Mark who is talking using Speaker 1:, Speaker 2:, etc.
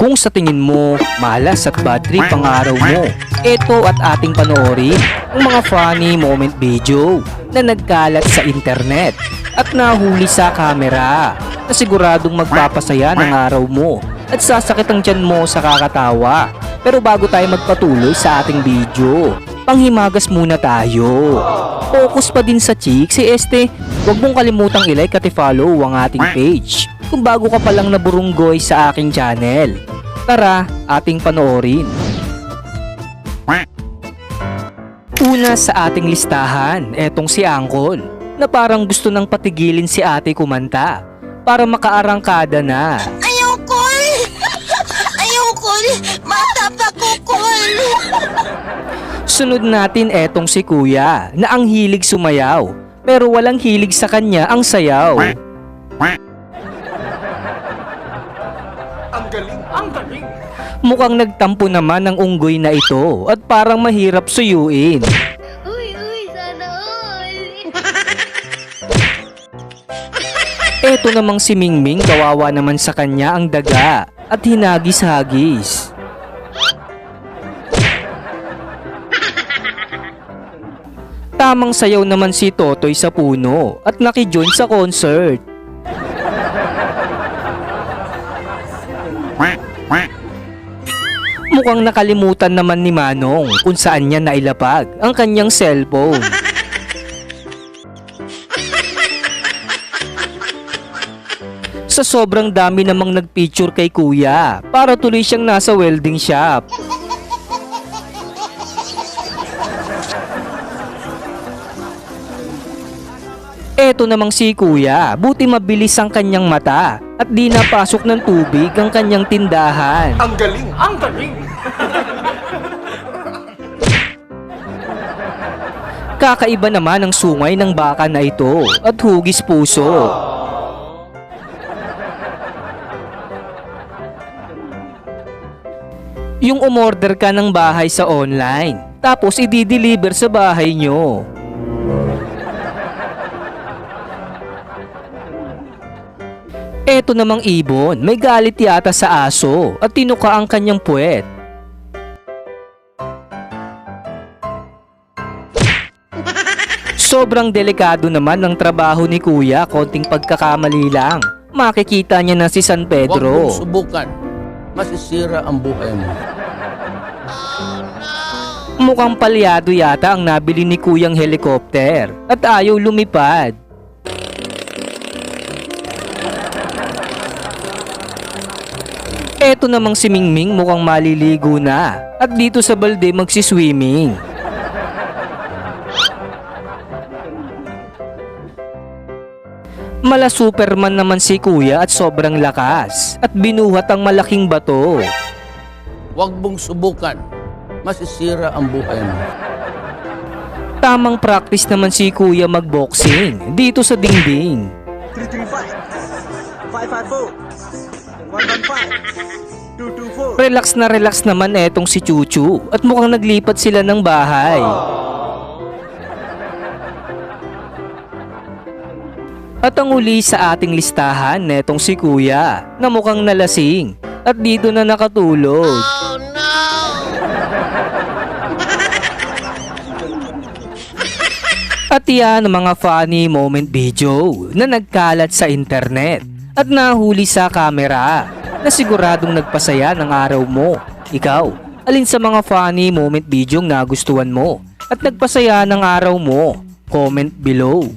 Speaker 1: Kung sa tingin mo, malas at bad trip ang araw mo, ito at ating panoorin ang mga funny moment video na nagkalat sa internet at nahuli sa kamera na siguradong magpapasaya ng araw mo at sasakit ang tiyan mo sa kakatawa. Pero bago tayo magpatuloy sa ating video, panghimagas muna tayo. Focus pa din sa chick si Este. Huwag mong kalimutang i-like at i-follow ang ating page kung bago ka palang naburunggoy sa aking channel. Tara, ating panoorin. Una sa ating listahan, etong si Angkol na parang gusto nang patigilin si ate kumanta para makaarangkada na.
Speaker 2: Ayoko! Ayoko! Matap ako, Kol!
Speaker 1: Sunod natin etong si Kuya na ang hilig sumayaw pero walang hilig sa kanya ang sayaw.
Speaker 3: Ang galing! Ang galing!
Speaker 1: Mukhang nagtampo naman ang unggoy na ito at parang mahirap suyuin.
Speaker 2: Uy, sana all!
Speaker 1: Eto namang si Mingming, kawawa naman sa kanya ang daga at hinagis-hagis. Tamang sayaw naman si Totoy sa puno at nakijoin sa concert. Mukhang nakalimutan naman ni Manong kung saan niya nailapag ang kanyang cellphone. Sa sobrang dami namang nagpicture kay Kuya, para tuloy siyang nasa welding shop. Eto namang si Kuya, buti mabilis ang kanyang mata at di napasok ng tubig ang kanyang tindahan.
Speaker 3: Ang galing! Ang galing!
Speaker 1: Kakaiba naman ang sungay ng baka na ito at hugis puso. Yung umorder ka ng bahay sa online, tapos i-deliver sa bahay nyo. Eto namang ibon, may galit yata sa aso at tinuka ang kanyang puwet. Sobrang delikado naman ng trabaho ni Kuya, konting pagkakamali lang. Makikita niya na si San
Speaker 4: Huwag
Speaker 1: Pedro.
Speaker 4: mong subukan. Masisira ang buhay mo.
Speaker 1: Mukhang palyado yata ang nabili ni Kuyang helicopter at ayaw lumipad. Eto namang si Mingming mukhang maliligo na at dito sa balde magsiswimming. Mala Superman naman si Kuya at sobrang lakas at binuhat ang malaking bato.
Speaker 4: Huwag mong subukan. Masisira ang buhay mo.
Speaker 1: Tamang practice naman si Kuya magboxing dito sa dingding.
Speaker 3: 335 554 115 224
Speaker 1: Relax naman etong si Chuchu at mukhang naglipat sila ng bahay. At ang uli sa ating listahan netong si Kuya na mukhang nalasing at dito na nakatulog.
Speaker 2: Oh no!
Speaker 1: At yan ang mga funny moment video na nagkalat sa internet at nahuli sa kamera na siguradong nagpasaya ng araw mo. Ikaw, alin sa mga funny moment video ang nagustuhan mo at nagpasaya ng araw mo? Comment below.